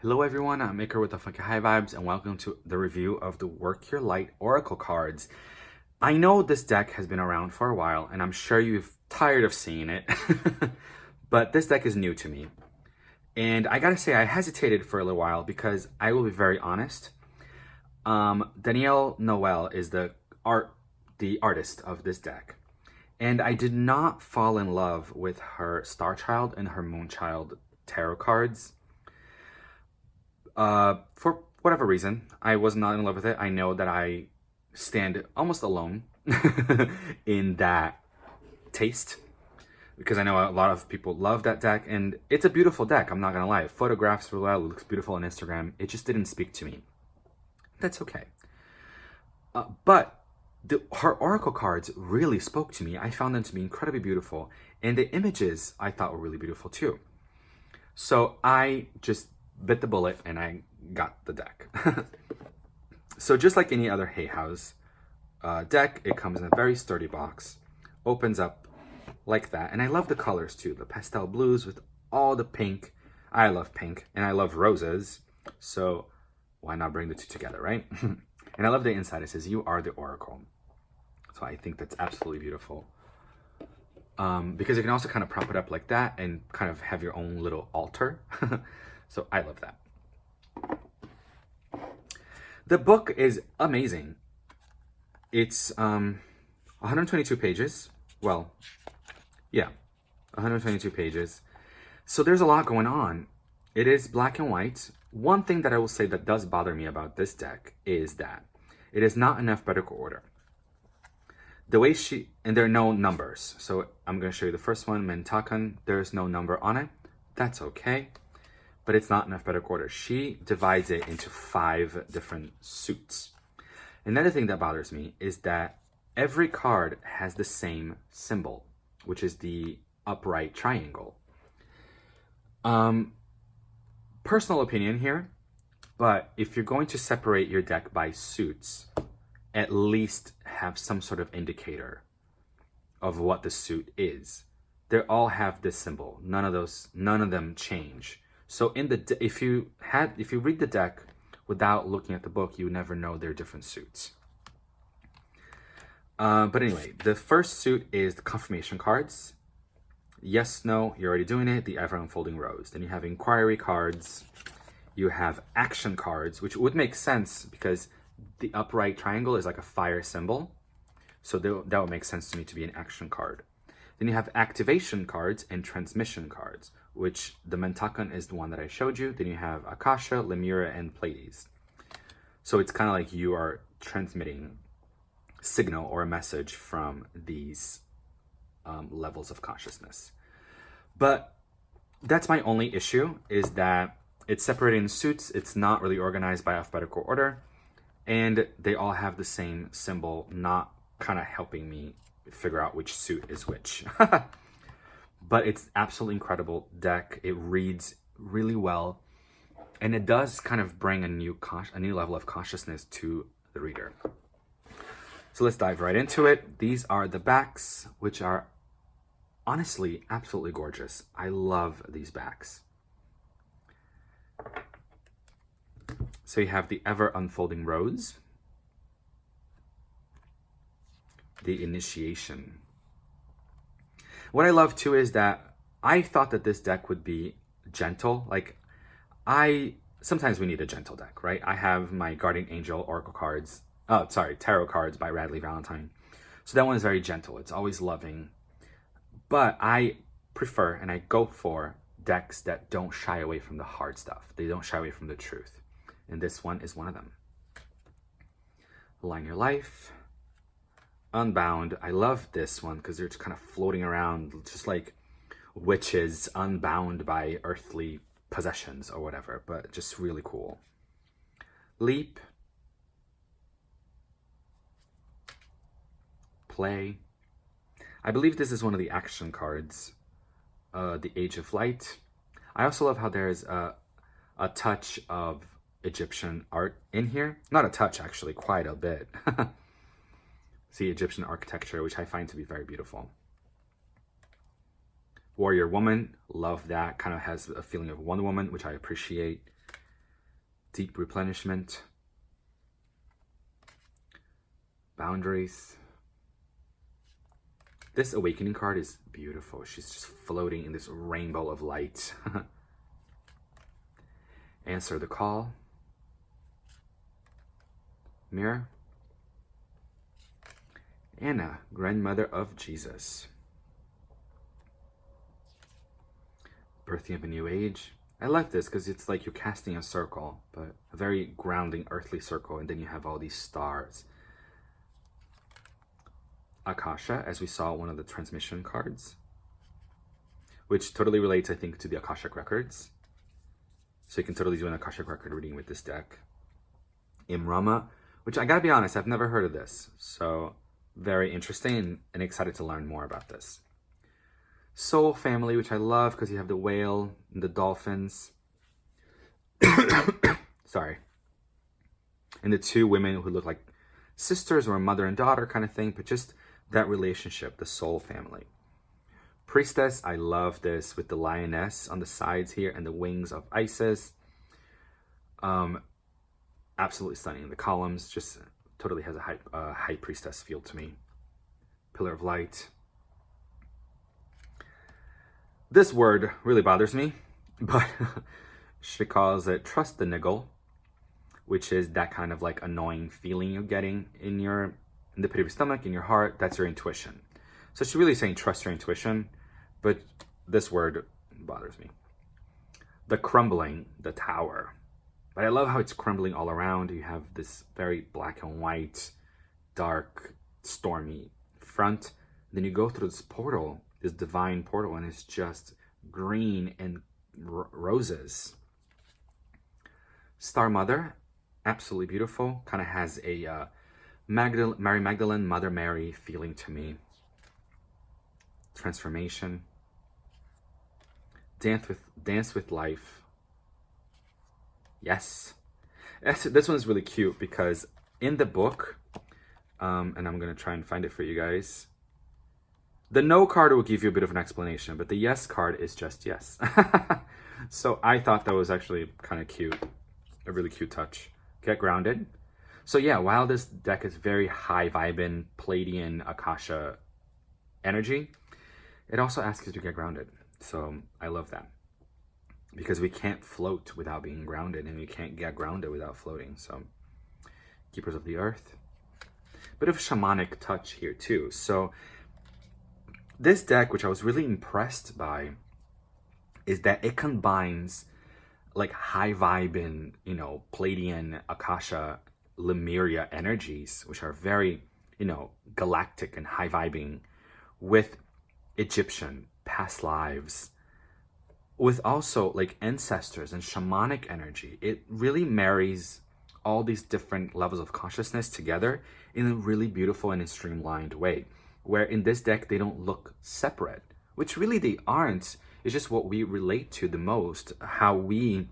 Hello everyone, I'm Iker with the Funky High Vibes and welcome to the review of the Work Your Light Oracle cards. I know this deck has been around for a while and I'm sure you've tired of seeing it, but this deck is new to me. And I gotta say I hesitated for a little while because I will be very honest. Danielle Noel is the artist of this deck. And I did not fall in love with her Star Child and her Moon Child tarot cards. For whatever reason, I was not in love with it. I know that I stand almost alone in that taste because I know a lot of people love that deck and it's a beautiful deck. I'm not gonna lie. It photographs really well. It looks beautiful on Instagram. It just didn't speak to me. That's okay. But her oracle cards really spoke to me. I found them to be incredibly beautiful, and the images I thought were really beautiful too. So I just bit the bullet and I got the deck. So just like any other Hay House deck, it comes in a very sturdy box, opens up like that. And I love the colors too, the pastel blues with all the pink. I love pink and I love roses. So why not bring the two together, right? And I love the inside. It says, "You are the Oracle." So I think that's absolutely beautiful. Because you can also kind of prop it up like that and kind of have your own little altar. So I love that. The book is amazing. It's 122 pages. Well, yeah, 122 pages. So there's a lot going on. It is black and white. One thing that I will say that does bother me about this deck is that it is not in alphabetical order. The way and there are no numbers. So I'm going to show you the first one, Mentakan. There's no number on it. That's okay. But it's not in alphabetical order. She divides it into 5 different suits. Another thing that bothers me is that every card has the same symbol, which is the upright triangle. Personal opinion here, but if you're going to separate your deck by suits, at least have some sort of indicator of what the suit is. They all have this symbol. None of them change. So if you read the deck without looking at the book, you never know their different suits. But anyway, the first suit is the confirmation cards. Yes, no, you're already doing it. The ever unfolding rose. Then you have inquiry cards. You have action cards, which would make sense because the upright triangle is like a fire symbol. So that would make sense to me to be an action card. Then you have activation cards and transmission cards, which the Mentakan is the one that I showed you. Then you have Akasha, Lemura, and Pleiades. So it's kind of like you are transmitting signal or a message from these levels of consciousness. But that's my only issue, is that it's separated in suits. It's not really organized by alphabetical order. And they all have the same symbol, not kind of helping me figure out which suit is which. But it's absolutely incredible deck. It reads really well, and it does kind of bring a new level of consciousness to the reader. So let's dive right into it. These are the backs, which are honestly absolutely gorgeous. I love these backs. So you have the ever unfolding rose, the initiation. What I love too is that I thought that this deck would be gentle. Like sometimes we need a gentle deck, right? I have my Guardian Angel Oracle cards, tarot cards by Radley Valentine. So that one is very gentle. It's always loving. But I prefer and I go for decks that don't shy away from the hard stuff. They don't shy away from the truth. And this one is one of them. Align Your Life. Unbound. I love this one because they're just kind of floating around just like witches unbound by earthly possessions or whatever, but just really cool. Leap. Play. I believe this is one of the action cards. The Age of Light. I also love how there's a touch of Egyptian art in here. Not a touch, actually, quite a bit. See, Egyptian architecture, which I find to be very beautiful. Warrior Woman, love that. Kind of has a feeling of Wonder Woman, which I appreciate. deep replenishment, boundaries. This awakening card is beautiful. She's just floating in this rainbow of light. Answer the call. Mirror. Anna, grandmother of Jesus. Birthing of a new age. I like this because it's like you're casting a circle, but a very grounding, earthly circle, and then you have all these stars. Akasha, as we saw one of the transmission cards, which totally relates, I think, to the Akashic records. So you can totally do an Akashic record reading with this deck. Imrama, which I gotta be honest, I've never heard of this. So very interesting and excited to learn more about this. Soul family, which I love because you have the whale and the dolphins. Sorry. And the two women who look like sisters or a mother and daughter kind of thing, but just that relationship, the soul family. Priestess, I love this with the lioness on the sides here and the wings of Isis. Absolutely stunning. The columns just totally has a high priestess feel to me. Pillar of light. This word really bothers me, but she calls it trust the niggle, which is that kind of like annoying feeling you're getting in the pit of your stomach, in your heart. That's your intuition. So she's really saying trust your intuition, but this word bothers me. The crumbling, the tower. But I love how it's crumbling all around. You have this very black and white, dark, stormy front. Then you go through this portal, this divine portal, and it's just green and roses. Star Mother, absolutely beautiful. Kind of has a Mary Magdalene, Mother Mary feeling to me. Transformation. Dance with life. Yes. This one's really cute because in the book, and I'm going to try and find it for you guys. The no card will give you a bit of an explanation, but the yes card is just yes. So I thought that was actually kind of cute. A really cute touch. Get grounded. So yeah, while this deck is very high vibing, Palladian, Akasha energy, it also asks you to get grounded. So I love that. Because we can't float without being grounded, and we can't get grounded without floating. So Keepers of the Earth. Bit of shamanic touch here too. So this deck, which I was really impressed by, is that it combines like high vibing, Palladian, Akasha, Lemuria energies, which are very, galactic and high vibing, with Egyptian past lives, with also like ancestors and shamanic energy. It really marries all these different levels of consciousness together in a really beautiful and streamlined way, where in this deck they don't look separate, which really they aren't. It's just what we relate to the most, how we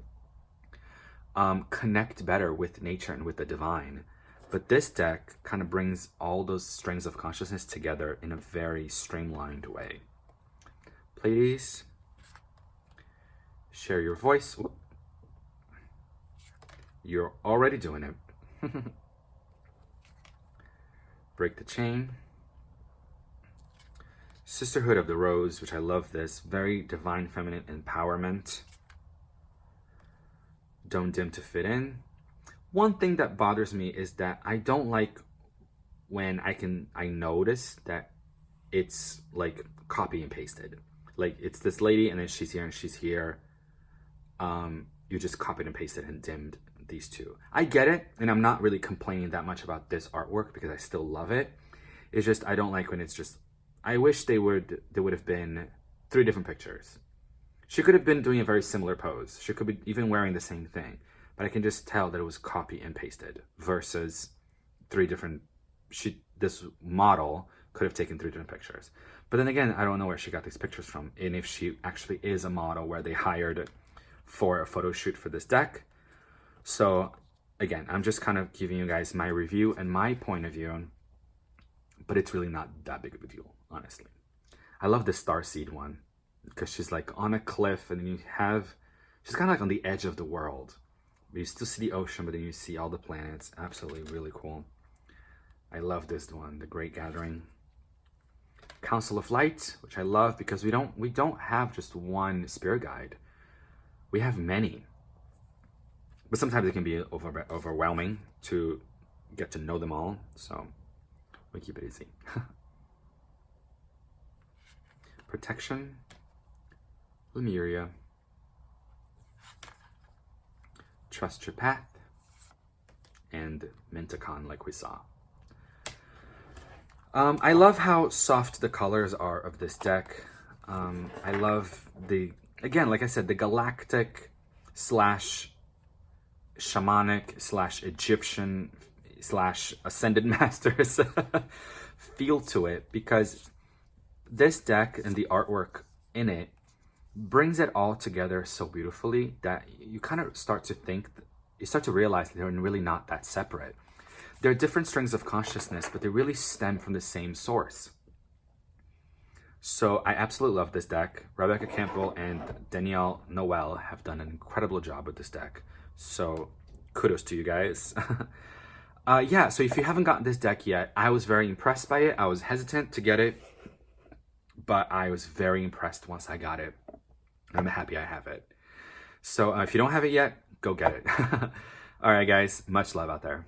connect better with nature and with the divine. But this deck kind of brings all those strings of consciousness together in a very streamlined way. Pleiades, share your voice. You're already doing it. Break the chain. Sisterhood of the Rose, which I love this. Very divine feminine empowerment. Don't dim to fit in. One thing that bothers me is that I don't like when I notice that it's like copy and pasted. Like it's this lady and then she's here and she's here. You just copied and pasted and dimmed these two. I get it, and I'm not really complaining that much about this artwork because I still love it. It's just I don't like when it's just, I wish there would have been 3 different pictures. She could have been doing a very similar pose. She could be even wearing the same thing, but I can just tell that it was copy and pasted versus 3 different, this model could have taken 3 different pictures. But then again, I don't know where she got these pictures from, and if she actually is a model where they hired for a photo shoot for this deck. So again, I'm just kind of giving you guys my review and my point of view, but it's really not that big of a deal, honestly. I love the Starseed one because she's like on a cliff and then she's kind of like on the edge of the world, You still see the ocean, but then you see all the planets. Absolutely really cool. I love this one, The Great Gathering. Council of Light, which I love because we don't have just one spirit guide. We have many. But sometimes it can be overwhelming to get to know them all. So we keep it easy. Protection, Lemuria, Trust Your Path, and Minticon, like we saw. I love how soft the colors are of this deck. I love again, like I said, the galactic slash shamanic slash Egyptian slash Ascended Masters feel to it, because this deck and the artwork in it brings it all together so beautifully that you kind of start to realize that they're really not that separate. They're different strings of consciousness, but they really stem from the same source. So I absolutely love this deck. Rebecca Campbell and Danielle Noel have done an incredible job with this deck. So kudos to you guys. Yeah, so if you haven't gotten this deck yet, I was very impressed by it. I was hesitant to get it, but I was very impressed once I got it. I'm happy I have it. So if you don't have it yet, go get it. All right, guys, much love out there.